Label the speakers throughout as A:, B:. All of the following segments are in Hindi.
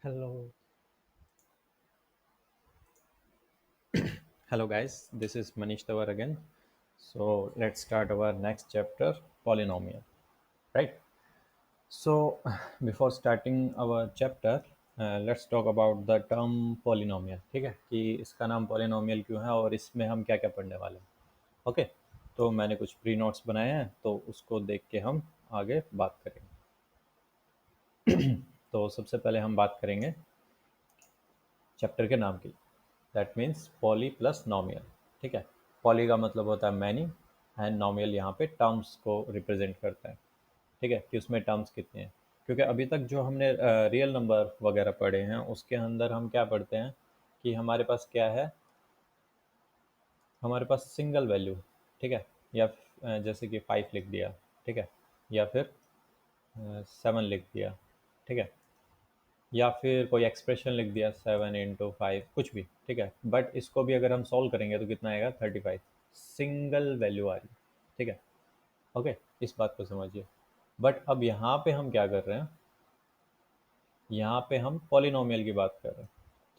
A: Hello. Hello guys, this is Manish Tawar again. So let's start our next chapter, polynomial, right? So before starting our chapter, let's talk about the term polynomial, ठीक है कि इसका नाम polynomial क्यों है और इसमें हम क्या क्या पढ़ने वाले हैं. ओके, तो मैंने कुछ प्री नोट्स बनाए हैं तो उसको देख के हम आगे बात करेंगे. तो सबसे पहले हम बात करेंगे चैप्टर के नाम की. That means poly plus nomial. ठीक है, पॉली का मतलब होता है मैनी एंड नॉमियल यहाँ पे टर्म्स को रिप्रेजेंट करता है. ठीक है, कि उसमें टर्म्स कितने हैं. क्योंकि अभी तक जो हमने रियल नंबर वगैरह पढ़े हैं उसके अंदर हम क्या पढ़ते हैं कि हमारे पास क्या है, हमारे पास सिंगल वैल्यू. ठीक है, या जैसे कि 5 लिख दिया. ठीक है, या फिर 7 लिख दिया. ठीक है, या फिर कोई एक्सप्रेशन लिख दिया 7 इंटू 5 कुछ भी. ठीक है, बट इसको भी अगर हम सॉल्व करेंगे तो कितना आएगा 35. सिंगल वैल्यू आ रही. ठीक है, ओके, इस बात को समझिए. बट अब यहाँ पे हम क्या कर रहे हैं, यहाँ पे हम पॉलिनोमियल की बात कर रहे हैं.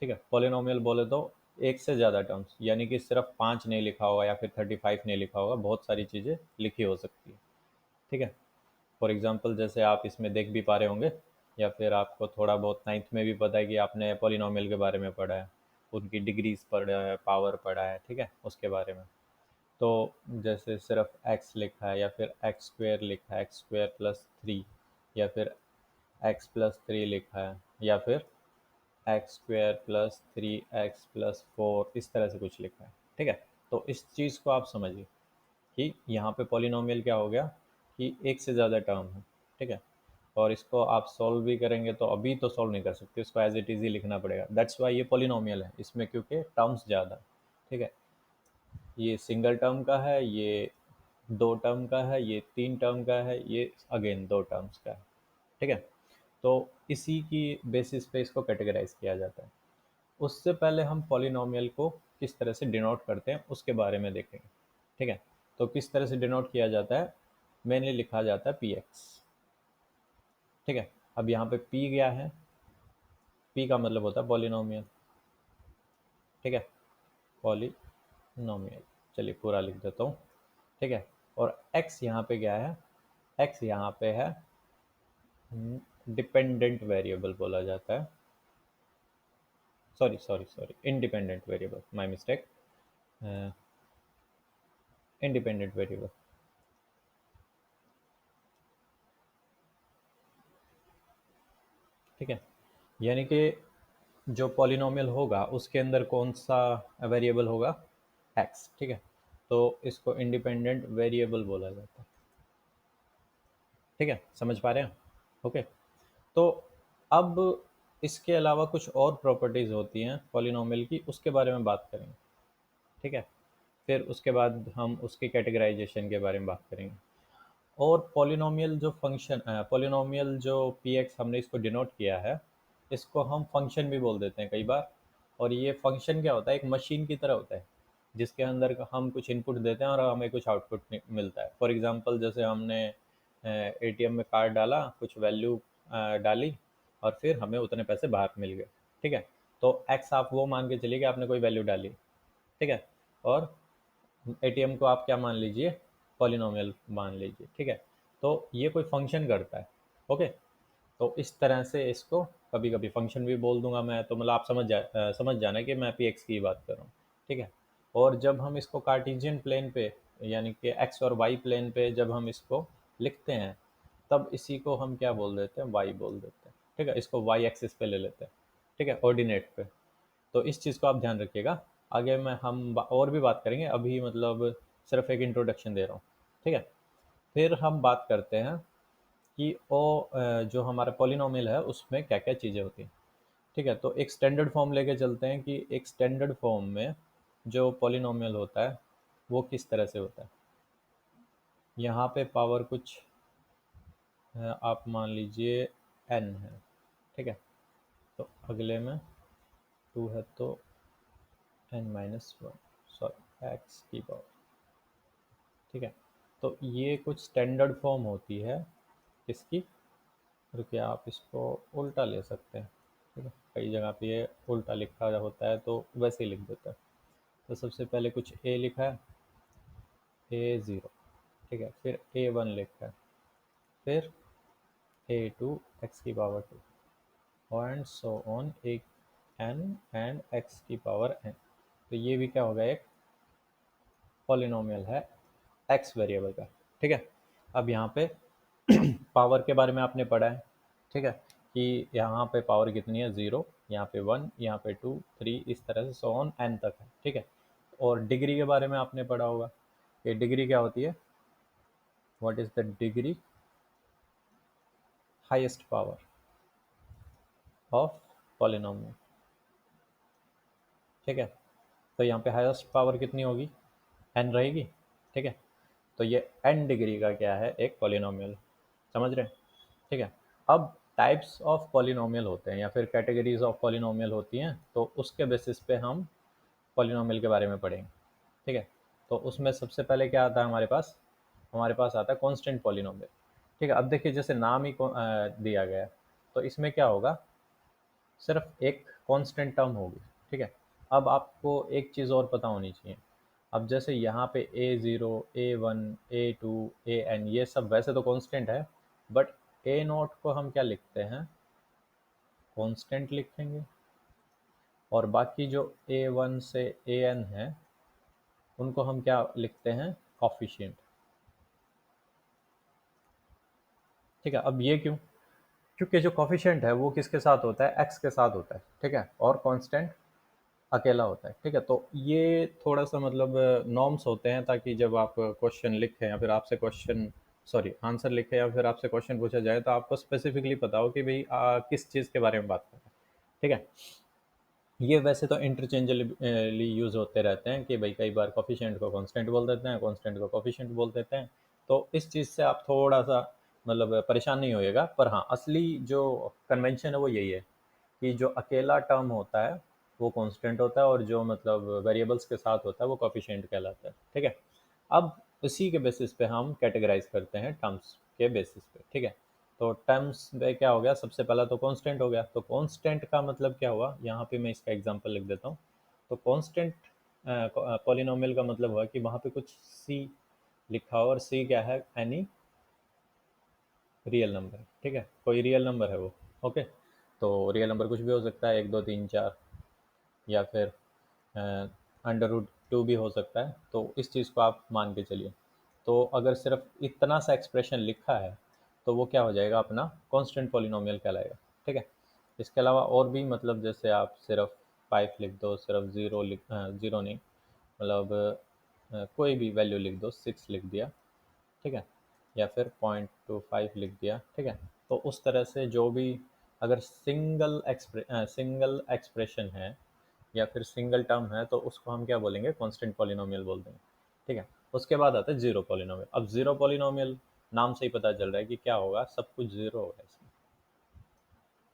A: ठीक है, पॉलिनोमियल बोले तो एक से ज़्यादा टर्म्स, यानी कि सिर्फ 5 नहीं लिखा होगा या फिर 35 नहीं लिखा होगा, बहुत सारी चीज़ें लिखी हो सकती है. ठीक है, फॉर एग्जांपल जैसे आप इसमें देख भी पा रहे होंगे या फिर आपको थोड़ा बहुत नाइन्थ में भी पता है कि आपने पॉलिनोमियल के बारे में पढ़ा है, उनकी डिग्रीज पढ़ा है, पावर पढ़ा है. ठीक है, उसके बारे में. तो जैसे सिर्फ एक्स लिखा है या फिर एक्स स्क्वेयर लिखा है, एक्स स्क्वेयर प्लस 3, या फिर एक्स प्लस 3 लिखा है, या फिर x square plus 3 x plus 4, इस तरह से कुछ लिखा है. ठीक है, तो इस चीज़ को आप समझिए कि यहाँ पे पॉलिनोमियल क्या हो गया कि एक से ज़्यादा टर्म है. ठीक है, और इसको आप सॉल्व भी करेंगे तो अभी तो सॉल्व नहीं कर सकते, इसको एज इट इज़ ही लिखना पड़ेगा. दैट्स वाई ये पॉलिनोमियल है, इसमें क्योंकि टर्म्स ज़्यादा है. ठीक है, ये सिंगल टर्म का है, ये दो टर्म का है, ये तीन टर्म का है, ये अगेन दो टर्म्स का है. ठीक है, तो इसी की बेसिस पे इसको कैटेगराइज किया जाता है. उससे पहले हम पॉलिनोमियल को किस तरह से डिनोट करते हैं उसके बारे में देखेंगे. ठीक है, तो किस तरह से डिनोट किया जाता है, मेनली लिखा जाता है पी एक्स. ठीक है, अब यहाँ पे पी क्या है, पी का मतलब होता है पॉलिनोमियल. ठीक है, पॉलिनोमियल, चलिए पूरा लिख देता हूँ. ठीक है, और एक्स यहाँ पे क्या है, एक्स यहाँ पे है डिपेंडेंट वेरिएबल बोला जाता है. Sorry sorry sorry, independent variable, my mistake. Independent variable. ठीक है, यानी कि जो पॉलिनोमियल होगा उसके अंदर कौन सा वेरिएबल होगा, एक्स. ठीक है, तो इसको इंडिपेंडेंट वेरिएबल बोला जाता है. ठीक है, समझ पा रहे हैं. ओके, तो अब इसके अलावा कुछ और प्रॉपर्टीज़ होती हैं पॉलिनोमियल की, उसके बारे में बात करेंगे. ठीक है, फिर उसके बाद हम उसके कैटेगराइजेशन के बारे में बात करेंगे. और पॉलिनोमियल जो फंक्शन, पॉलिनोमियल जो पी एक्स हमने इसको डिनोट किया है, इसको हम फंक्शन भी बोल देते हैं कई बार. और ये फंक्शन क्या होता है, एक मशीन की तरह होता है जिसके अंदर हम कुछ इनपुट देते हैं और हमें कुछ आउटपुट मिलता है. फॉर एग्जांपल जैसे हमने एटीएम में कार्ड डाला, कुछ वैल्यू डाली, और फिर हमें उतने पैसे बाहर मिल गए. ठीक है, तो एक्स आप वो मान के चलिए कि आपने कोई वैल्यू डाली. ठीक है, और एटीएम को आप क्या मान लीजिए, पॉलिनोमियल मान लीजिए. ठीक है, तो ये कोई फंक्शन करता है. ओके, तो इस तरह से इसको कभी कभी फंक्शन भी बोल दूंगा मैं, तो मतलब आप समझ जाना कि मैं पी एक्स की बात कर रहा हूँ. ठीक है, और जब हम इसको कार्टेशियन प्लेन पे, यानी कि एक्स और वाई प्लेन पे जब हम इसको लिखते हैं, तब इसी को हम क्या बोल देते हैं, वाई बोल देते हैं. ठीक है, इसको वाई एक्सिस पे ले लेते हैं. ठीक है, ऑर्डिनेट पे. तो इस चीज़ को आप ध्यान रखिएगा. आगे में हम और भी बात करेंगे, अभी मतलब सिर्फ एक इंट्रोडक्शन दे रहा हूँ. ठीक है, फिर हम बात करते हैं कि जो हमारा पॉलिनोमियल है उसमें क्या क्या चीज़ें होती हैं. ठीक है, तो एक स्टैंडर्ड फॉर्म लेके चलते हैं कि एक स्टैंडर्ड फॉर्म में जो पॉलिनोमियल होता है वो किस तरह से होता है. यहाँ पे पावर कुछ आप मान लीजिए n है. ठीक है, तो अगले में 2 है तो n-1, सॉरी एक्स की पावर. ठीक है, तो ये कुछ स्टैंडर्ड फॉर्म होती है किसकी, रुकिए आप इसको उल्टा ले सकते हैं. ठीक है, कई जगह पे ये उल्टा लिखा होता है तो वैसे ही लिख देता है। तो सबसे पहले कुछ ए लिखा है, A0, ठीक है, फिर A1 लिखा है, फिर A2 x की पावर 2 एंड सो ऑन एक n एंड x की पावर n। तो ये भी क्या होगा, एक पॉलिनोमियल है x वेरिएबल का। ठीक है, अब यहाँ पे पावर के बारे में आपने पढ़ा है, ठीक है, कि यहाँ पे पावर कितनी है, 0, यहाँ पे 1, यहाँ पे 2, 3, इस तरह से सो ऑन n तक है। ठीक है, और डिग्री के बारे में आपने पढ़ा होगा कि डिग्री क्या होती है, what is the degree, highest power of polynomial. ठीक है, तो यहाँ पे हाईएस्ट पावर कितनी होगी, n रहेगी। ठीक है, तो ये n डिग्री का क्या है, एक पॉलिनोमियल, समझ रहे हैं। ठीक है, अब टाइप्स ऑफ पॉलिनोमियल होते हैं या फिर कैटेगरीज ऑफ पॉलिनोमियल होती हैं, तो उसके बेसिस पे हम पॉलिनोमियल के बारे में पढ़ेंगे। ठीक है, तो उसमें सबसे पहले क्या आता है हमारे पास आता है कांस्टेंट पॉलिनोमियल। ठीक है, अब देखिए जैसे नाम ही दिया गया है, तो इसमें क्या होगा, सिर्फ एक कांस्टेंट टर्म होगी। ठीक है, अब आपको एक चीज़ और पता होनी चाहिए। अब जैसे यहाँ पे A0, A1, A2, AN ये सब वैसे तो कांस्टेंट है, बट A0 को हम क्या लिखते हैं, कांस्टेंट लिखेंगे, और बाकी जो A1 से AN है उनको हम क्या लिखते हैं, कॉफिशिएंट। ठीक है, अब ये क्यों, क्योंकि जो कॉफिशिएंट है वो किसके साथ होता है, एक्स के साथ होता है। ठीक है, और कांस्टेंट अकेला होता है। ठीक है, तो ये थोड़ा सा मतलब नॉर्म्स होते हैं, ताकि जब आप क्वेश्चन लिखें या फिर आपसे क्वेश्चन, सॉरी आंसर लिखें या फिर आपसे क्वेश्चन पूछा जाए, तो आपको स्पेसिफिकली पता हो कि भाई किस चीज़ के बारे में बात कर रहे हैं। ठीक है, ये वैसे तो इंटरचेंजली यूज़ होते रहते हैं कि भाई कई बार कॉफिशिएंट को कांस्टेंट बोल देते हैं, कांस्टेंट को कॉफिशिएंट बोल देते हैं। तो इस चीज़ से आप थोड़ा सा मतलब परेशान नहीं होइएगा, पर हाँ असली जो कन्वेंशन है वो यही है कि जो अकेला टर्म होता है वो कांस्टेंट होता है, और जो मतलब वेरिएबल्स के साथ होता है वो कोफिशिएंट कहलाता है। ठीक है, अब इसी के बेसिस पे हम कैटेगराइज करते हैं टर्म्स के बेसिस पे। ठीक है, तो टर्म्स में क्या हो गया, सबसे पहला तो कांस्टेंट हो गया। तो कांस्टेंट का मतलब क्या हुआ, यहाँ पे मैं इसका एग्जांपल लिख देता हूँ। तो कांस्टेंट पॉलिनोमियल का मतलब हुआ कि वहाँ पे कुछ सी लिखा हो, और सी क्या है, एनी रियल नंबर। ठीक है, कोई रियल नंबर है वो। ओके, तो रियल नंबर कुछ भी हो सकता है, 1, 2, 3, 4, या फिर अंडर रूट 2 भी हो सकता है। तो इस चीज़ को आप मान के चलिए। तो अगर सिर्फ इतना सा एक्सप्रेशन लिखा है तो वो क्या हो जाएगा, अपना कांस्टेंट पॉलिनोमियल कहलाएगा। ठीक है, इसके अलावा और भी मतलब जैसे आप सिर्फ 5 लिख दो, सिर्फ ज़ीरो नहीं, मतलब कोई भी वैल्यू लिख दो, 6 लिख दिया। ठीक है, या फिर 0.25 लिख दिया। ठीक है, तो उस तरह से जो भी अगर सिंगल एक्सप्रेशन है या फिर सिंगल टर्म है, तो उसको हम क्या बोलेंगे, कांस्टेंट पॉलिनोमियल बोल देंगे। ठीक है, उसके बाद आता है जीरो पॉलिनोमियल। अब जीरो पॉलिनोमियल नाम से ही पता चल रहा है कि क्या होगा, सब कुछ जीरो होगा इसमें।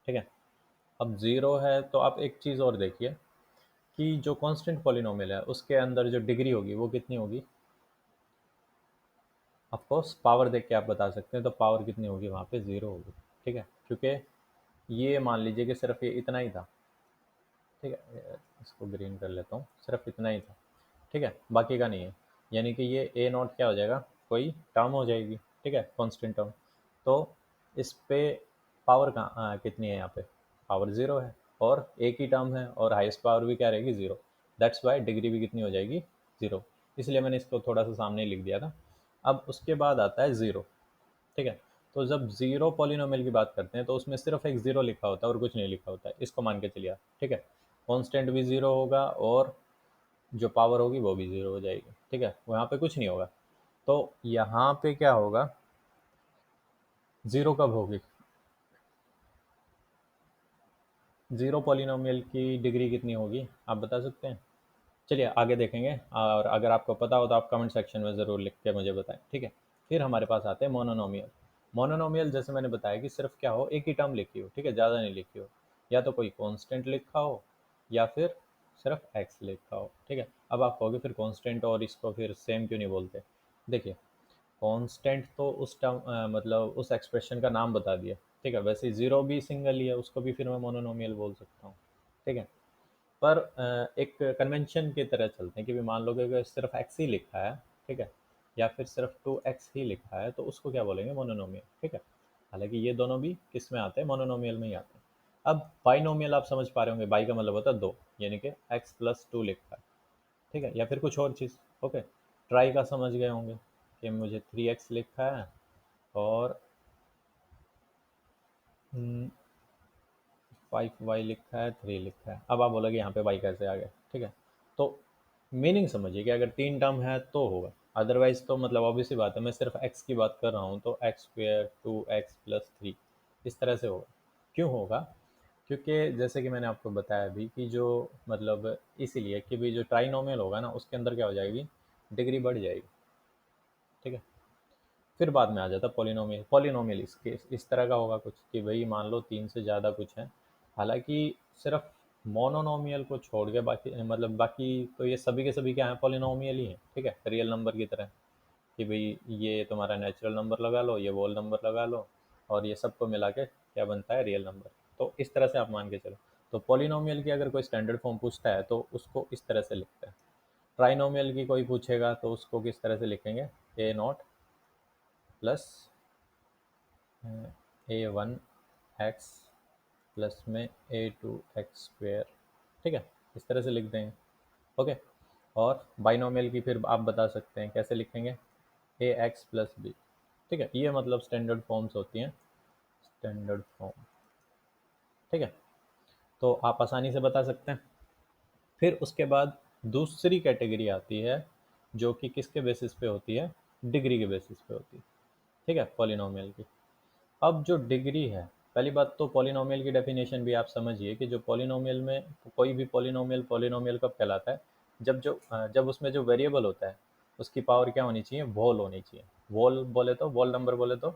A: ठीक है, अब जीरो है तो आप एक चीज़ और देखिए कि जो कांस्टेंट पॉलिनोमियल है उसके अंदर जो डिग्री होगी वो कितनी होगी। ऑफ कोर्स पावर देख के आप बता सकते हैं, तो पावर कितनी होगी वहाँ पे, ज़ीरो होगी। ठीक है, क्योंकि ये मान लीजिए कि सिर्फ ये इतना ही था। ठीक है, इसको ग्रीन कर लेता हूँ, सिर्फ इतना ही था। ठीक है, बाकी का नहीं है, यानी कि ये A0 क्या हो जाएगा, कोई टर्म हो जाएगी। ठीक है, कांस्टेंट टर्म। तो इस पे पावर कहाँ कितनी है, यहाँ पे पावर ज़ीरो है, और एक ही टर्म है, और हाईएस्ट पावर भी क्या रहेगी, ज़ीरो। दैट्स वाई डिग्री भी कितनी हो जाएगी, ज़ीरो। इसलिए मैंने इसको थोड़ा सा सामने ही लिख दिया था। अब उसके बाद आता है ज़ीरो। ठीक है, तो जब ज़ीरो पॉलिनोमियल की बात करते हैं तो उसमें सिर्फ एक ज़ीरो लिखा होता है और कुछ नहीं लिखा होता है, इसको मान के चलिए आप। ठीक है, कांस्टेंट भी ज़ीरो होगा और जो पावर होगी वो भी ज़ीरो हो जाएगी। ठीक है, वहाँ पे कुछ नहीं होगा। तो यहाँ पे क्या होगा, ज़ीरो कब होगी, ज़ीरो पॉलिनोमियल की डिग्री कितनी होगी, आप बता सकते हैं। चलिए आगे देखेंगे, और अगर आपको पता हो तो आप कमेंट सेक्शन में ज़रूर लिख के मुझे बताएं। ठीक है, फिर हमारे पास आते हैं मोनोनोमियल। मोनोनोमियल जैसे मैंने बताया कि सिर्फ क्या हो, एक ही टर्म लिखी हो। ठीक है, ज़्यादा नहीं लिखी हो, या तो कोई कांस्टेंट लिखा हो या फिर सिर्फ एक्स लिखा हो। ठीक है, अब आप कहोगे फिर कांस्टेंट और इसको फिर सेम क्यों नहीं बोलते। देखिए, कांस्टेंट तो उस टर्म मतलब उस एक्सप्रेशन का नाम बता दिया। ठीक है। वैसे ज़ीरो भी सिंगल ही है, उसको भी फिर मैं मोनोनोमियल बोल सकता हूँ, ठीक है। पर एक कन्वेंशन की तरह चलते हैं कि भी मान लो कि अगर सिर्फ एक्स ही लिखा है, ठीक है, या फिर सिर्फ 2x ही लिखा है, तो उसको क्या बोलेंगे, मोनोनोमियल, ठीक है। हालांकि ये दोनों भी किस में आते हैं, मोनोनोमियल में ही आते हैं। अब बाइनोमियल आप समझ पा रहे होंगे, बाई का मतलब होता है दो, यानी कि x+2 लिखा है, ठीक है, या फिर कुछ और चीज़। ओके, ट्राई का समझ गए होंगे कि मुझे 3x लिखा है और 5y लिखा है, 3 लिखा है। अब आप बोलोगे यहाँ पे y कैसे आ गया, ठीक है। तो मीनिंग समझिए कि अगर 3 टर्म है तो होगा, अदरवाइज तो मतलब ऑब्वियस सी बात है, मैं सिर्फ x की बात कर रहा हूँ तो x² 2x+3 इस तरह से होगा। क्यों होगा? क्योंकि जैसे कि मैंने आपको बताया अभी कि जो मतलब इसीलिए कि भी जो ट्राइनोमियल होगा ना, उसके अंदर क्या हो जाएगी, डिग्री बढ़ जाएगी, ठीक है। फिर बाद में आ जाता पॉलिनोमियल। पॉलिनोमियल इसके इस तरह का होगा कुछ कि भाई मान लो 3 से ज़्यादा कुछ है, हालांकि सिर्फ मोनोनोमियल को छोड़ के बाकी मतलब बाकी तो ये सभी के सभी क्या है, पॉलिनोमियल ही है, ठीक है, रियल नंबर की तरह। कि भाई ये तुम्हारा नेचुरल नंबर लगा लो, ये वोल नंबर लगा लो, और ये सबको मिला के क्या बनता है, रियल नंबर। तो इस तरह से आप मान के चलो। तो पॉलिनोमियल की अगर कोई स्टैंडर्ड फॉर्म पूछता है तो उसको इस तरह से लिखते हैं। ट्राइनोमियल की कोई पूछेगा तो उसको किस तरह से लिखेंगे, a0 प्लस a1x प्लस में a2x², ठीक है, इस तरह से लिख देंगे। ओके, और बाइनोमियल की फिर आप बता सकते हैं कैसे लिखेंगे, ax+b, ठीक है। ये मतलब स्टैंडर्ड फॉर्म्स होती हैं, स्टैंडर्ड फॉर्म, ठीक है। तो आप आसानी से बता सकते हैं। फिर उसके बाद दूसरी कैटेगरी आती है जो कि किसके बेसिस पे होती है, डिग्री के बेसिस पे होती है, ठीक है, पॉलिनोमियल की। अब जो डिग्री है, पहली बात तो पॉलिनोमियल की डेफिनेशन भी आप समझिए कि जो पॉलिनोमियल में कोई भी पॉलिनोमियल पॉलिनोमियल कब कहलाता है, जब उसमें जो वेरिएबल होता है उसकी पावर क्या होनी चाहिए, वोल होनी चाहिए। वोल बोले तो वोल नंबर बोले तो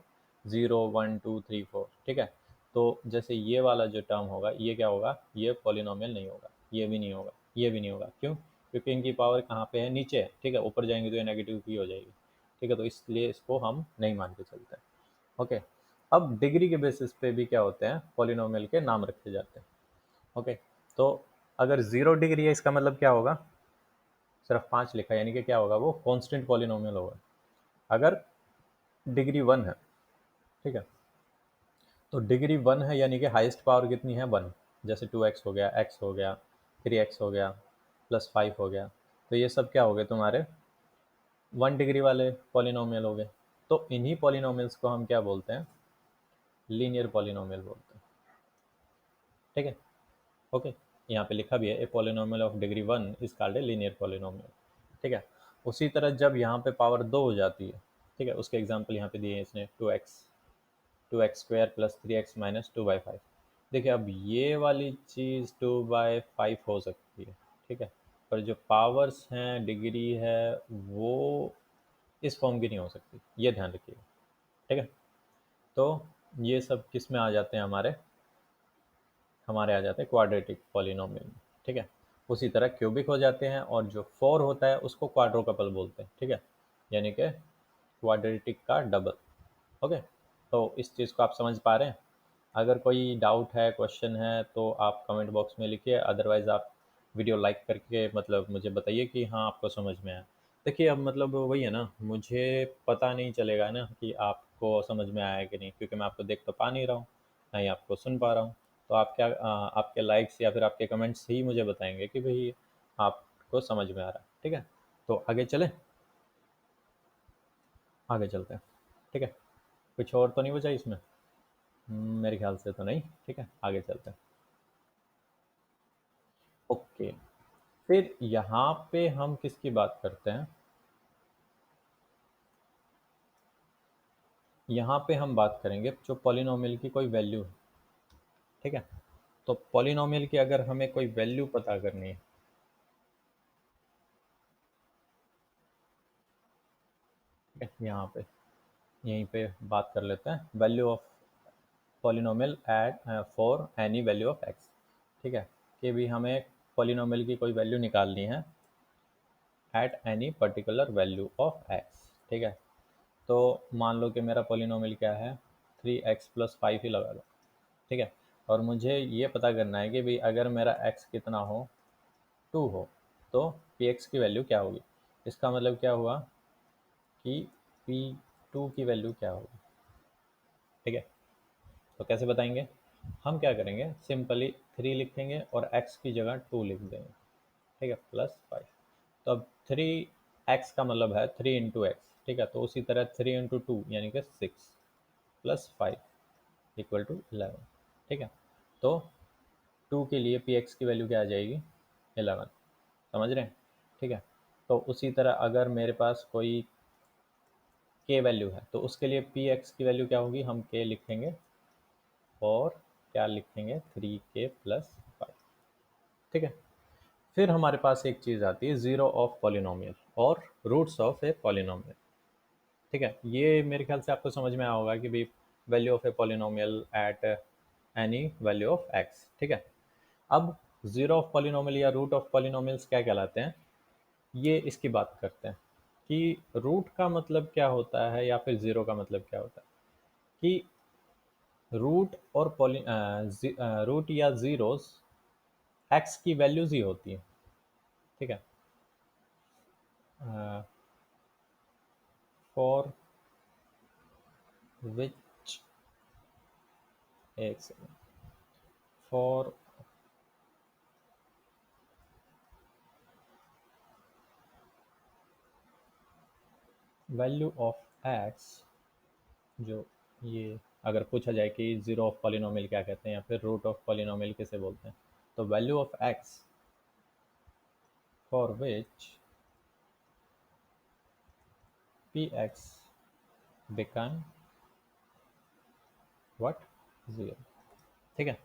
A: 0 1 2 3 4, ठीक है। तो जैसे ये वाला जो टर्म होगा ये क्या होगा, ये पॉलिनोमियल नहीं होगा, ये भी नहीं होगा, ये भी नहीं होगा। क्यों? क्योंकि इनकी पावर कहाँ पे है, नीचे है, ठीक है। ऊपर जाएंगे तो ये नेगेटिव की हो जाएगी, ठीक है। तो इसलिए इसको हम नहीं मान के चलते हैं। ओके, अब डिग्री के बेसिस पे भी क्या होते हैं, पॉलिनोमियल के नाम रखे जाते हैं। ओके, तो अगर 0 डिग्री है इसका मतलब क्या होगा, सिर्फ 5 लिखा है, यानी कि क्या होगा, वो कांस्टेंट पॉलिनोमियल होगा। अगर डिग्री 1 है, ठीक है, तो डिग्री 1 है यानी कि हाईएस्ट पावर कितनी है, 1। जैसे 2x हो गया, x हो गया, 3x हो गया, +5 हो गया, तो ये सब क्या हो गए तुम्हारे 1 डिग्री वाले पॉलिनोमियल हो गए। तो इन्हीं पॉलिनोमियल्स को हम क्या बोलते हैं, लीनियर पॉलिनोमियल बोलते हैं, ठीक है। ओके, यहाँ पे लिखा भी है, a polynomial of degree 1 is called a linear polynomial, ठीक है। उसी तरह जब यहाँ पे पावर 2 हो जाती है, ठीक है, उसके एग्जांपल यहाँ पे दिए हैं इसने, 2x² प्लस 3x माइनस 2/5। देखिए अब ये वाली चीज़ 2/5 हो सकती है, ठीक है, पर जो पावर्स हैं, डिग्री है, वो इस फॉर्म की नहीं हो सकती, ये ध्यान रखिएगा, ठीक है। तो ये सब किस में आ जाते हैं, हमारे आ जाते हैं क्वाड्रेटिक पॉलिनोमियल में, ठीक है। उसी तरह क्यूबिक हो जाते हैं, और जो 4 होता है उसको क्वाड्रोकपल बोलते हैं, ठीक है, यानी कि क्वाड्रेटिक का डबल। ओके, तो इस चीज़ को आप समझ पा रहे हैं। अगर कोई डाउट है, क्वेश्चन है, तो आप कमेंट बॉक्स में लिखिए, अदरवाइज़ आप वीडियो लाइक करके मतलब मुझे बताइए कि हाँ आपको समझ में आया। देखिए अब मतलब वही है ना, मुझे पता नहीं चलेगा ना कि आपको समझ में आया कि नहीं, क्योंकि मैं आपको देख तो पा नहीं रहा हूँ, ना ही आपको सुन पा रहा हूँ। तो आप क्या आपके लाइक्स या फिर आपके कमेंट्स ही मुझे बताएंगे कि भाई आपको समझ में आ रहा है, ठीक है। तो आगे चलें, आगे चलते हैं, ठीक है। कुछ और तो नहीं बचा इसमें? मेरे ख्याल से तो नहीं, ठीक है, आगे चलते हैं। ओके, फिर यहाँ पे हम किसकी बात करते हैं, यहाँ पे हम बात करेंगे जो पॉलिनोमियल की कोई वैल्यू है, ठीक है। तो पॉलिनोमियल की अगर हमें कोई वैल्यू पता करनी है, ठीक है, यहाँ पे यहीं पे बात कर लेते हैं, value of polynomial at for any value of x, ठीक है, कि भी हमें पॉलिनोमियल की कोई वैल्यू निकालनी है at any particular value of x, ठीक है। तो मान लो कि मेरा पॉलिनोमियल क्या है, 3x+5 ही लगा लो, ठीक है। और मुझे ये पता करना है कि भाई अगर मेरा x कितना हो, 2 हो, तो px की वैल्यू क्या होगी। इसका मतलब क्या हुआ कि p2 की वैल्यू क्या होगी, ठीक है। तो कैसे बताएंगे, हम क्या करेंगे, सिंपली 3 लिखेंगे और x की जगह 2 लिख देंगे, ठीक है, +5। तो अब 3x का मतलब है 3 इंटू एक्स, ठीक है। तो उसी तरह 3 इंटू 2 यानी कि 6 +5 इक्वल टू 11, ठीक है। तो 2 के लिए पी एक्स की वैल्यू क्या आ जाएगी, 11, समझ रहे हैं, ठीक है। तो उसी तरह अगर मेरे पास कोई के वैल्यू है तो उसके लिए पी एक्स की वैल्यू क्या होगी, हम के लिखेंगे और क्या लिखेंगे, 3k+5, ठीक है। फिर हमारे पास एक चीज़ आती है ज़ीरो ऑफ पॉलिनोमियल और रूट्स ऑफ ए पॉलिनोमियल, ठीक है। ये मेरे ख्याल से आपको समझ में आया होगा कि भाई value of a polynomial at any value of x, ठीक है। अब ज़ीरो ऑफ पॉलिनोमियल या रूट ऑफ पॉलिनोमियल्स क्या कहलाते हैं, ये इसकी बात करते हैं कि रूट का मतलब क्या होता है या फिर ज़ीरो का मतलब क्या होता है, कि रूट और रूट या ज़ीरोस एक्स की वैल्यूज़ ही होती हैं, ठीक है। फॉर विच, एक second, for value of x, जो ये अगर पूछा जाए कि ज़ीरो ऑफ पॉलिनोमियल क्या कहते हैं या फिर रूट ऑफ पॉलिनोमियल किसे बोलते हैं, तो value of x for which P x become what, zero, ठीक है।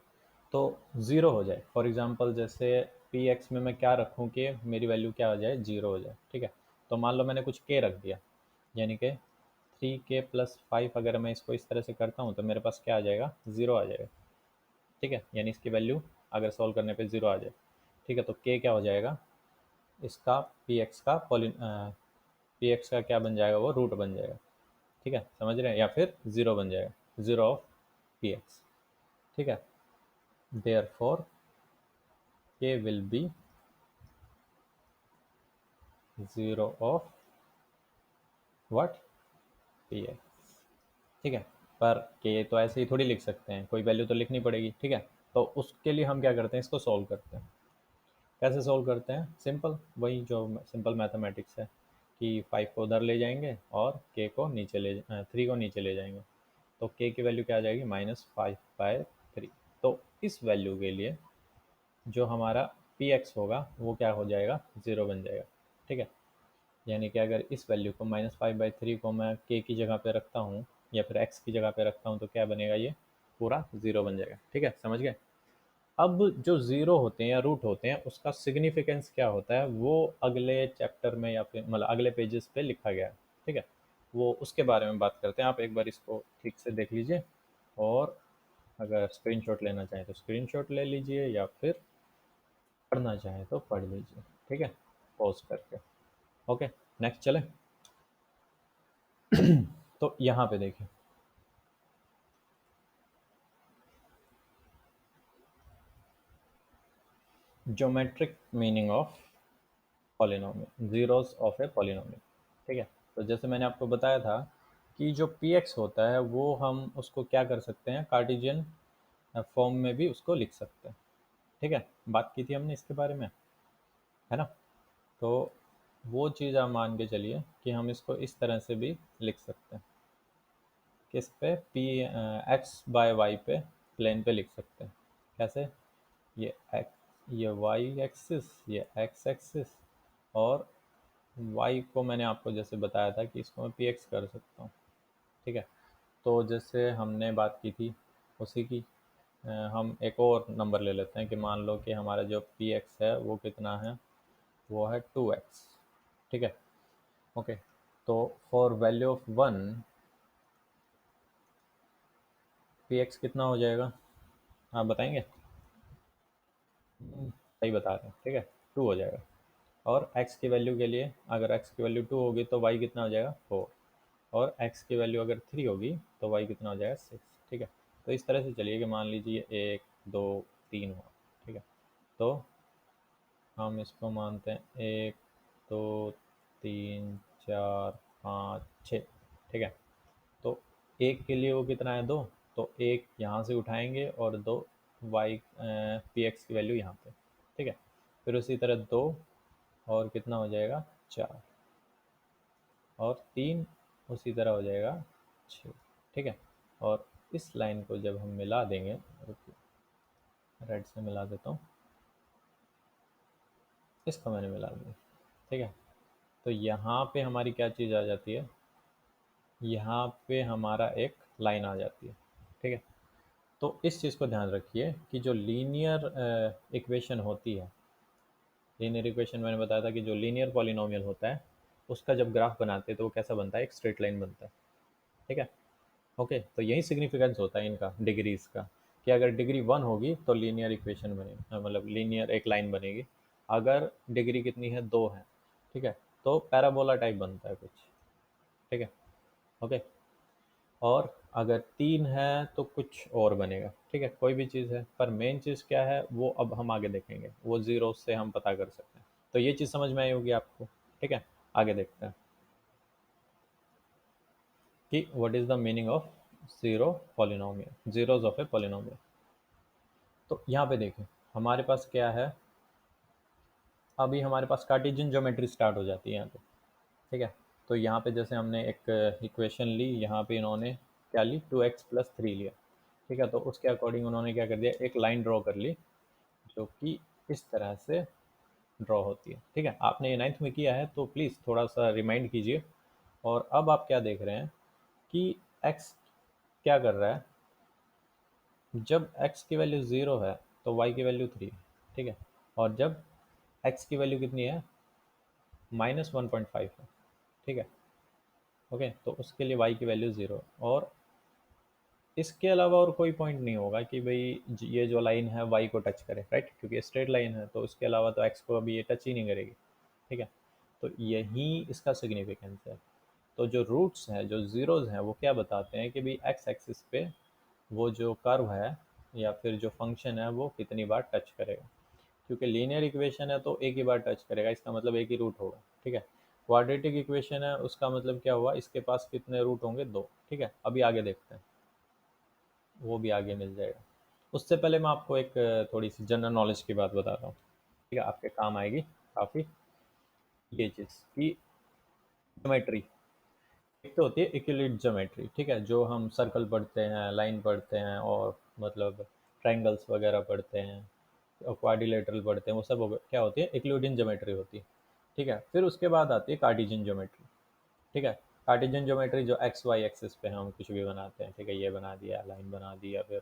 A: तो ज़ीरो हो जाए, फॉर एग्जांपल जैसे पी एक्स में मैं क्या रखूँ कि मेरी वैल्यू क्या हो जाए, ज़ीरो हो जाए, ठीक है। तो मान लो मैंने कुछ के रख दिया, यानी कि 3k+5, अगर मैं इसको इस तरह से करता हूँ तो मेरे पास क्या आ जाएगा, ज़ीरो आ जाएगा, ठीक है। यानी इसकी वैल्यू अगर सॉल्व करने पे ज़ीरो आ जाए, ठीक है। तो के क्या हो जाएगा, इसका पी एक्स का पी एक्स का क्या बन जाएगा, वो रूट बन जाएगा, ठीक है, समझ रहे हैं, या फिर ज़ीरो बन जाएगा, ज़ीरो ऑफ पी एक्स, ठीक है। देयर फॉर के will be zero of what, P x, ठीक है। पर के तो ऐसे ही थोड़ी लिख सकते हैं, कोई वैल्यू तो लिखनी पड़ेगी, ठीक है। तो उसके लिए हम क्या करते हैं, इसको सॉल्व करते हैं। कैसे सॉल्व करते हैं, सिंपल, वही जो सिंपल मैथमेटिक्स है कि 5 को उधर ले जाएंगे और के को नीचे 3 को नीचे ले जाएंगे। तो के की वैल्यू क्या आ जाएगी, -5/3। तो इस वैल्यू के लिए जो हमारा पी एक्स होगा वो क्या हो जाएगा, ज़ीरो बन जाएगा, ठीक है। यानी कि अगर इस वैल्यू को -5/3 को मैं के की जगह पे रखता हूँ या फिर एक्स की जगह पे रखता हूँ तो क्या बनेगा, ये पूरा ज़ीरो बन जाएगा, ठीक है, समझ गए। अब जो ज़ीरो होते हैं या रूट होते हैं उसका सिग्निफिकेंस क्या होता है, वो अगले चैप्टर में या फिर मतलब अगले पेजेस पे लिखा गया है, ठीक है। वो उसके बारे में बात करते हैं, आप एक बार इसको ठीक से देख लीजिए और अगर स्क्रीनशॉट लेना चाहें तो स्क्रीनशॉट ले लीजिए या फिर पढ़ना चाहें तो पढ़ लीजिए, ठीक है, पॉज करके। ओके, नेक्स्ट चलें। तो यहाँ पे देखिए, geometric meaning of polynomial, zeros of a polynomial, ठीक है। तो जैसे मैंने आपको बताया था कि जो पी एक्स होता है वो हम उसको क्या कर सकते हैं, कार्टेशियन फॉर्म में भी उसको लिख सकते हैं, ठीक है। बात की थी हमने इसके बारे में, है ना। तो वो चीज़ आप मान के चलिए कि हम इसको इस तरह से भी लिख सकते हैं, किस पे, पी एक्स बाय वाई पे प्लेन पे लिख सकते हैं। कैसे, ये एक्स, ये वाई एक्सिस, ये एक्स एक्सिस, और वाई को मैंने आपको जैसे बताया था कि इसको मैं पी एक्स कर सकता हूँ, ठीक है। तो जैसे हमने बात की थी उसी की हम एक और नंबर ले लेते हैं कि मान लो कि हमारा जो पी एक्स है वो कितना है, वो है 2x, ठीक है। ओके, तो for value of 1 P x कितना हो जाएगा, आप बताएंगे। सही बता रहे हैं, ठीक है, 2 हो जाएगा। और x की वैल्यू के लिए अगर x की वैल्यू 2 होगी तो y कितना हो जाएगा, 4। और x की वैल्यू अगर 3 होगी तो y कितना हो जाएगा 6। ठीक है, तो इस तरह से चलिए कि मान लीजिए 1 2 3 हुआ। ठीक है, तो हम इसको मानते हैं 1 2 3 4 5 6। ठीक है, तो एक के लिए वो कितना है 2, तो एक यहाँ से उठाएंगे और 2 वाई पी एक्स की वैल्यू यहाँ पे। ठीक है, फिर उसी तरह 2 और कितना हो जाएगा 4 और 3 उसी तरह हो जाएगा 6। ठीक है, और इस लाइन को जब हम मिला देंगे, रेड से मिला देता हूँ, इसको मैंने मिला दिया। ठीक है, तो यहाँ पे हमारी क्या चीज़ आ जाती है, यहाँ पे हमारा एक लाइन आ जाती है। ठीक है, तो इस चीज़ को ध्यान रखिए कि जो लीनियर इक्वेशन होती है, लीनियर इक्वेशन मैंने बताया था कि जो लीनियर पॉलिनोमियल होता है उसका जब ग्राफ बनाते हैं तो वो कैसा बनता है, एक स्ट्रेट लाइन बनता है। ठीक है, ओके, तो यही सिग्निफिकेंस होता है इनका डिग्रीज का, कि अगर डिग्री 1 होगी तो लीनियर इक्वेशन बनेगी, मतलब लीनियर एक लाइन बनेगी। अगर डिग्री कितनी है, 2 है, ठीक है, तो पैराबोला टाइप बनता है कुछ। ठीक है, ओके, और अगर 3 है तो कुछ और बनेगा। ठीक है, कोई भी चीज़ है, पर मेन चीज़ क्या है वो अब हम आगे देखेंगे, वो ज़ीरो से हम पता कर सकते हैं। तो ये चीज़ समझ में आई होगी आपको। ठीक है, आगे देखते हैं कि what is the meaning of zero polynomial, zeros of a polynomial. तो यहाँ पे देखें हमारे पास क्या है, अभी हमारे पास कार्टेशियन ज्योमेट्री स्टार्ट हो जाती है यहाँ पे। ठीक है, तो यहाँ पे जैसे हमने एक इक्वेशन ली, यहाँ पे इन्होंने क्या ली, 2x+3 लिया। ठीक है, तो उसके अकॉर्डिंग उन्होंने क्या कर दिया, एक लाइन ड्रॉ कर ली जो कि इस तरह से ड्रॉ होती है। ठीक है, आपने ये 9th में किया है तो प्लीज़ थोड़ा सा रिमाइंड कीजिए। और अब आप क्या देख रहे हैं कि x क्या कर रहा है, जब x की वैल्यू 0 है तो y की वैल्यू 3 है। ठीक है, और जब x की वैल्यू कितनी है, -1.5 है। ठीक है, ओके, तो उसके लिए y की वैल्यू 0, और इसके अलावा और कोई पॉइंट नहीं होगा कि भाई ये जो लाइन है y को टच करे, राइट, क्योंकि स्ट्रेट लाइन है तो उसके अलावा तो x को अभी ये टच ही नहीं करेगी। ठीक है, तो यही इसका सिग्निफिकेंस है। तो जो रूट्स हैं, जो ज़ीरोज़ हैं, वो क्या बताते हैं कि भाई एक्स एक्सिस पे वो जो कर्व है या फिर जो फंक्शन है वो कितनी बार टच करेगा। क्योंकि लीनियर इक्वेशन है तो एक ही बार टच करेगा, इसका मतलब एक ही रूट होगा। ठीक है, क्वाड्रेटिक इक्वेशन है उसका मतलब क्या हुआ, इसके पास कितने रूट होंगे, 2। ठीक है, अभी आगे देखते हैं, वो भी आगे मिल जाएगा। उससे पहले मैं आपको एक थोड़ी सी जनरल नॉलेज की बात बताता हूँ। ठीक है, आपके काम आएगी काफ़ी ये चीज़ कि ज्योमेट्री, एक तो होती है इक्विलिब्रियम ज्योमेट्री। ठीक है, जो हम सर्कल पढ़ते हैं, लाइन पढ़ते हैं, और मतलब ट्रायंगल्स वगैरह पढ़ते हैं और क्वाड्रिलेटरल पढ़ते हैं, वो सब क्या होती है, इक्विलिब्रियम ज्योमेट्री होती है। ठीक है, फिर उसके बाद आती है कार्टेशियन ज्योमेट्री। ठीक है, कार्टेशियन ज्योमेट्री जो एक्स वाई एक्सिस पे हम कुछ भी बनाते हैं। ठीक है, ये बना दिया, लाइन बना दी, या फिर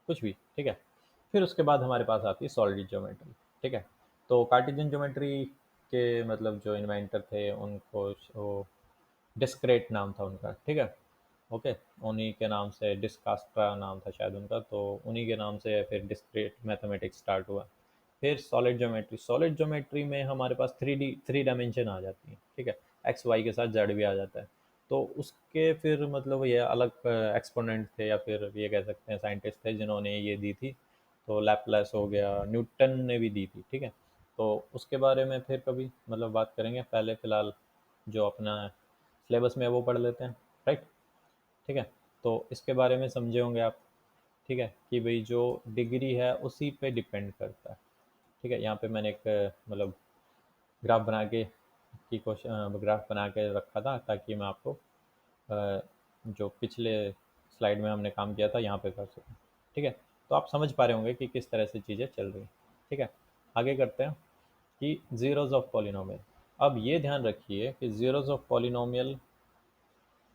A: कुछ भी। ठीक है, फिर उसके बाद हमारे पास आती है सॉलिड ज्योमेट्री। ठीक है, तो कार्टेशियन ज्योमेट्री के मतलब जो इन्वेंटर थे उनको वो डिस्क्रेट नाम था उनका। ठीक है, ओके, उन्हीं के नाम से, डिस्कास्ट्रा नाम था शायद उनका, तो उन्हीं के नाम से फिर डिस्क्रीट मैथमेटिक्स स्टार्ट हुआ। फिर सॉलिड ज्योमेट्री, सॉलिड ज्योमेट्री में हमारे पास 3 डायमेंशन आ जाती हैं। ठीक है, एक्स वाई के साथ जेड भी आ जाता है। तो उसके फिर मतलब ये अलग एक्सपोनेंट थे, या फिर ये कह सकते हैं साइंटिस्ट थे जिन्होंने ये दी थी। तो लैपलेस हो गया, न्यूटन ने भी दी थी। ठीक है, तो उसके बारे में फिर कभी मतलब बात करेंगे, पहले फ़िलहाल जो अपना सिलेबस में है वो पढ़ लेते हैं, राइट। ठीक है, तो इसके बारे में समझे होंगे आप। ठीक है, कि भाई जो डिग्री है उसी पे डिपेंड करता है। ठीक है, यहाँ पे मैंने एक मतलब ग्राफ बना के की क्वेश्चन ग्राफ बना के रखा था ताकि मैं आपको जो पिछले स्लाइड में हमने काम किया था यहाँ पे कर सकूँ। ठीक है, तो आप समझ पा रहे होंगे कि किस तरह से चीज़ें चल रही हैं। ठीक है, आगे करते हैं कि ज़ीरोज़ ऑफ पॉलिनोमियल। अब ये ध्यान रखिए कि ज़ीरोज़ ऑफ पॉलिनोमियल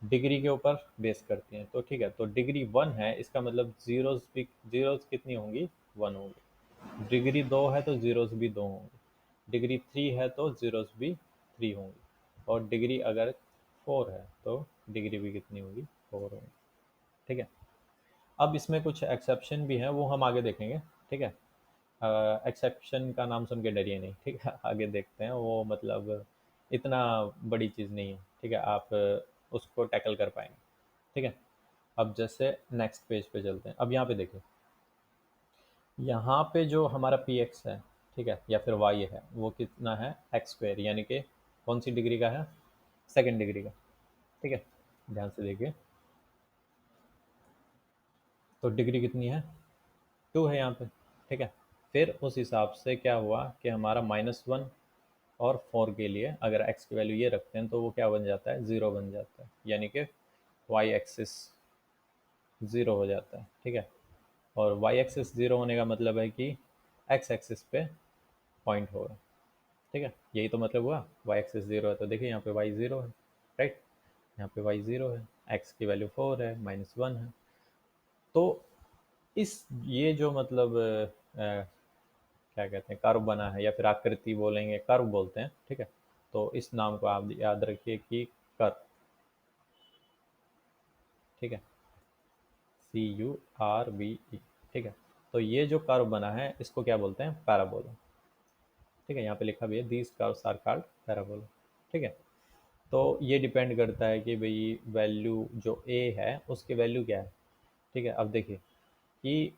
A: डिग्री के ऊपर बेस करती हैं। तो ठीक है, तो डिग्री 1 है, इसका मतलब ज़ीरोज़ भी, ज़ीरोज़ कितनी होंगी, 1 होंगी। डिग्री 2 है तो ज़ीरोज़ भी 2 होंगी। डिग्री 3 है तो ज़ीरोज़ भी 3 होंगी। और डिग्री अगर 4 है तो डिग्री भी कितनी होगी, 4 होंगी। ठीक है, अब इसमें कुछ एक्सेप्शन भी हैं, वो हम आगे देखेंगे। ठीक है, एक्सेप्शन का नाम सुन के डरिए नहीं। ठीक है, आगे देखते हैं, वो मतलब इतना बड़ी चीज़ नहीं है। ठीक है, आप उसको टैकल कर पाएंगे। ठीक है, अब जैसे नेक्स्ट पेज पे चलते हैं। अब यहाँ पे देखिए, यहाँ पे जो हमारा पी एक्स है, ठीक है, या फिर वाई है, वो कितना है, एक्स स्क्वायर, यानी कि कौन सी डिग्री का है, सेकेंड डिग्री का। ठीक है, ध्यान से देखिए, तो डिग्री कितनी है, टू है यहाँ पे। ठीक है, फिर उस हिसाब से क्या हुआ कि हमारा -1 और 4 के लिए अगर x की वैल्यू ये रखते हैं तो वो क्या बन जाता है, ज़ीरो बन जाता है, यानी कि y एक्सिस ज़ीरो हो जाता है। ठीक है, और y एक्सिस ज़ीरो होने का मतलब है कि x एक्सिस पे पॉइंट होगा। ठीक है, यही तो मतलब हुआ, y एक्सिस ज़ीरो है तो देखिए यहाँ पे y ज़ीरो है, राइट, यहाँ पे y ज़ीरो है, x की वैल्यू 4 है, -1 है। तो इस ये जो मतलब क्या कहते हैं, कर्व बना है, या फिर आकृति बोलेंगे, कर्व बोलते हैं। ठीक है, तो इस नाम को आप याद रखिए कि कर्व। ठीक है, CURVE। ठीक है, तो ये जो कर्व बना है इसको क्या बोलते हैं, पैराबोला। ठीक है, यहाँ पे लिखा भी है, these curves are called parabola. ठीक है, तो ये डिपेंड करता है कि भाई वैल्यू जो ए है उसकी वैल्यू क्या है। ठीक है, अब देखिए कि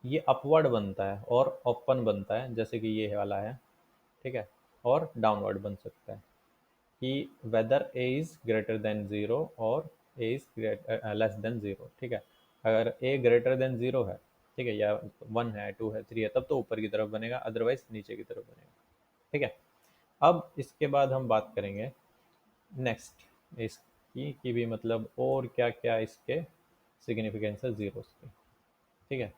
A: ये अपवर्ड बनता है और ओपन बनता है, जैसे कि ये वाला है। ठीक है, और डाउनवर्ड बन सकता है कि whether a is greater than zero और a is less than zero. ठीक है, अगर ए ग्रेटर देन ज़ीरो है, ठीक है, या वन है, टू है, थ्री है, तब तो ऊपर की तरफ बनेगा, अदरवाइज नीचे की तरफ बनेगा। ठीक है, अब इसके बाद हम बात करेंगे नेक्स्ट इसकी कि भी मतलब और क्या क्या इसके सिग्निफिकेंस है ज़ीरोस की। ठीक है,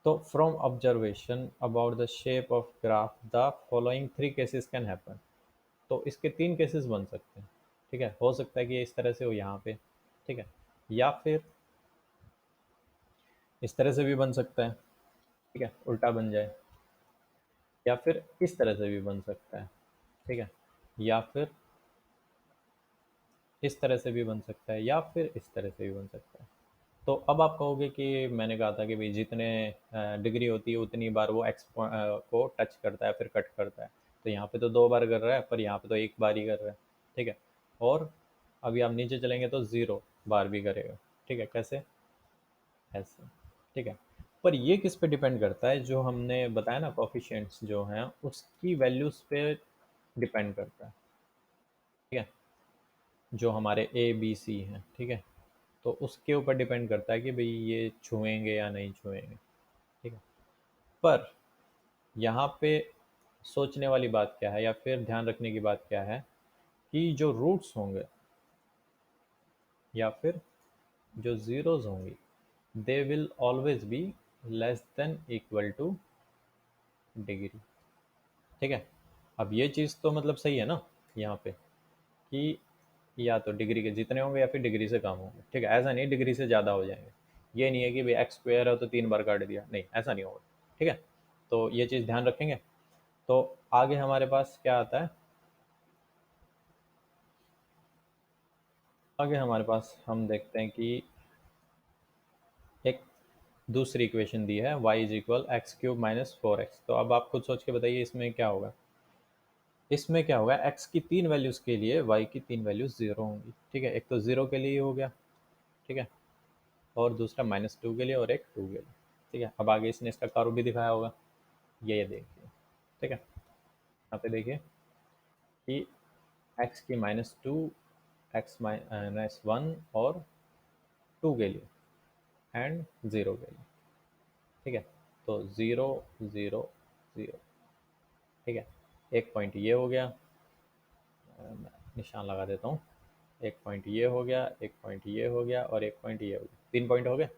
A: तो from observation about the shape of graph the following three cases can happen. तो इसके तीन केसेस बन सकते हैं। ठीक है, हो सकता है कि ये इस तरह से हो यहाँ पे। ठीक है, या फिर इस तरह से भी बन सकता है। ठीक है, उल्टा बन जाए, या फिर इस तरह से भी बन सकता है। ठीक है, या फिर इस तरह से भी बन सकता है, या फिर इस तरह से भी बन सकता है। तो अब आप कहोगे कि मैंने कहा था कि भाई जितने डिग्री होती है उतनी बार वो एक्स को टच करता है फिर कट करता है। तो यहाँ पे तो दो बार कर रहा है, पर यहाँ पे तो एक बार ही कर रहा है। ठीक है, और अभी आप नीचे चलेंगे तो ज़ीरो बार भी करेगा। ठीक है, कैसे, ऐसे। ठीक है, पर ये किस पे डिपेंड करता है, जो हमने बताया ना कोफिशिएंट्स जो हैं उसकी वैल्यूज़ पे डिपेंड करता है। ठीक है, जो हमारे ए बी सी हैं। ठीक है, तो उसके ऊपर डिपेंड करता है कि भाई ये छुएंगे या नहीं छुएंगे। ठीक है, पर यहाँ पे सोचने वाली बात क्या है, या फिर ध्यान रखने की बात क्या है, कि जो रूट्स होंगे या फिर जो ज़ीरोज़ होंगी, they will always be less than equal two degree. ठीक है, अब ये चीज़ तो मतलब सही है ना यहाँ पे, कि या तो डिग्री के जितने होंगे या फिर डिग्री से कम होंगे। ठीक है, ऐसा नहीं डिग्री से ज़्यादा हो जाएंगे। ये नहीं है कि भाई एक्स स्क्वायर है तो तीन बार काट दिया, नहीं, ऐसा नहीं होगा। ठीक है, तो ये चीज़ ध्यान रखेंगे। तो आगे हमारे पास क्या आता है, आगे हमारे पास हम देखते हैं कि एक दूसरी इक्वेशन दी है, y is equal x cube minus four x. तो अब आप खुद सोच के बताइए इसमें क्या होगा। इसमें क्या होगा, x की तीन वैल्यूज़ के लिए y की तीन वैल्यूज़ ज़ीरो होंगी। ठीक है, एक तो ज़ीरो के लिए हो गया। ठीक है, और दूसरा -2 के लिए और एक 2 के लिए। ठीक है, अब आगे इसने इसका कर्व भी दिखाया होगा, ये देखिए। ठीक है, यहाँ पे देखिए कि x की -2, x -1 और 2 के लिए एंड 0 के लिए। ठीक है, तो 0 0 0। ठीक है, एक पॉइंट ये हो गया, मैं निशान लगा देता हूँ। एक पॉइंट ये हो गया, एक पॉइंट ये हो गया, और एक पॉइंट ये हो गया, तीन पॉइंट हो गए।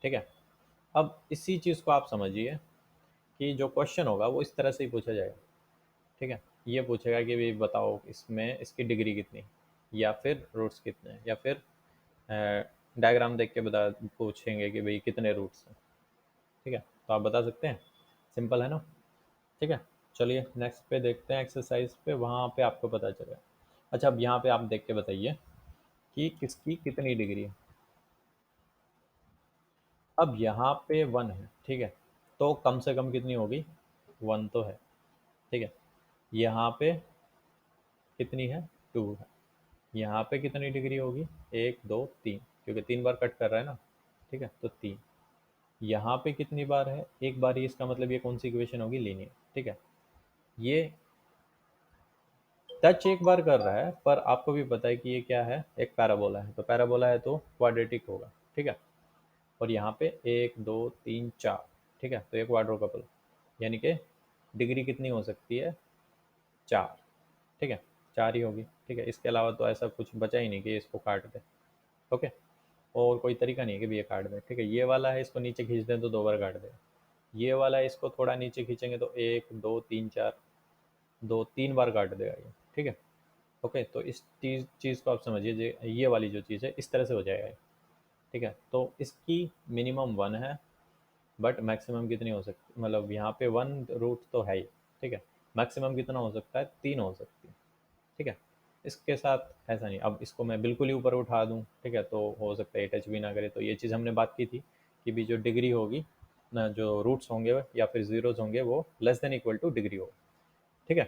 A: ठीक है, अब इसी चीज़ को आप समझिए कि जो क्वेश्चन होगा वो इस तरह से ही पूछा जाएगा। ठीक है, ये पूछेगा कि भाई बताओ इसमें इसकी डिग्री कितनी, या फिर रूट्स कितने हैं, या फिर डायग्राम देख के बता पूछेंगे कि भाई कितने रूट्स हैं। ठीक है, तो आप बता सकते हैं, सिंपल है ना। ठीक है, चलिए नेक्स्ट पे देखते हैं एक्सरसाइज पे, वहाँ पे आपको पता चलेगा। अच्छा, अब यहाँ पे आप देख के बताइए कि किसकी कितनी डिग्री है। अब यहाँ पे वन है। ठीक है, तो कम से कम कितनी होगी, वन तो है। ठीक है, यहाँ पे कितनी है, टू है। यहाँ पे कितनी डिग्री होगी, 1 2 3, क्योंकि 3 बार कट कर रहा है ना, ठीक है, तो 3। यहाँ पे कितनी बार है, एक बार ही, इसका मतलब ये कौन सी इक्वेशन होगी, लीनियर, ठीक है। ये टच एक बार कर रहा है, पर आपको भी पता है कि ये क्या है, एक पैराबोला है, तो पैराबोला है तो क्वाड्रेटिक होगा, ठीक है। और यहाँ पे 1 2 3 4, ठीक है, तो ये क्वाड्रोकपल, यानी कि डिग्री कितनी हो सकती है, 4, ठीक है, 4 ही होगी, ठीक है। इसके अलावा तो ऐसा कुछ बचा ही नहीं कि इसको काट दे, ओके। और कोई तरीका नहीं है कि भी ये काट दे, ठीक है। ये वाला है, इसको नीचे खींच दें तो 2 बार काट दे। ये वाला है, इसको थोड़ा नीचे खींचेंगे तो 1 2 3 4, 2 3 बार काट देगा ये, ठीक है। ओके, तो इस चीज़ को आप समझिए, ये वाली जो चीज़ है इस तरह से हो जाएगा ये, ठीक है। तो इसकी मिनिमम 1 है, बट मैक्सिमम कितनी हो सकती, मतलब यहाँ पे 1 रूट तो है ही, ठीक है। मैक्सिमम कितना हो सकता है, 3 हो सकती है, ठीक है। इसके साथ ऐसा नहीं, अब इसको मैं बिल्कुल ही ऊपर उठा दूँ, ठीक है, तो हो सकता है टच भी ना करे। तो ये चीज़ हमने बात की थी कि भी जो डिग्री होगी ना, जो रूट्स होंगे या फिर जीरोज होंगे, वो less than equal two degree होगा, ठीक है।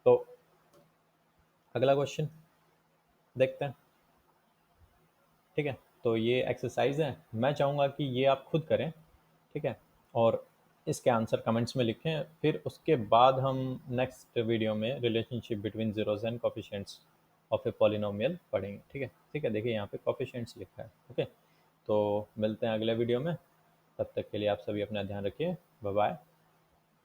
A: तो अगला क्वेश्चन देखते हैं, ठीक है। तो ये एक्सरसाइज है, मैं चाहूँगा कि ये आप खुद करें, ठीक है। और इसके आंसर कमेंट्स में लिखें, फिर उसके बाद हम नेक्स्ट वीडियो में relationship between zeros and coefficients of a polynomial पढ़ेंगे, ठीक है। ठीक है, देखिए यहाँ पे कोफिशिएंट्स लिखा है, ओके। तो मिलते हैं अगले वीडियो में, तब तक के लिए आप सभी अपना ध्यान रखिए, बाय बाय।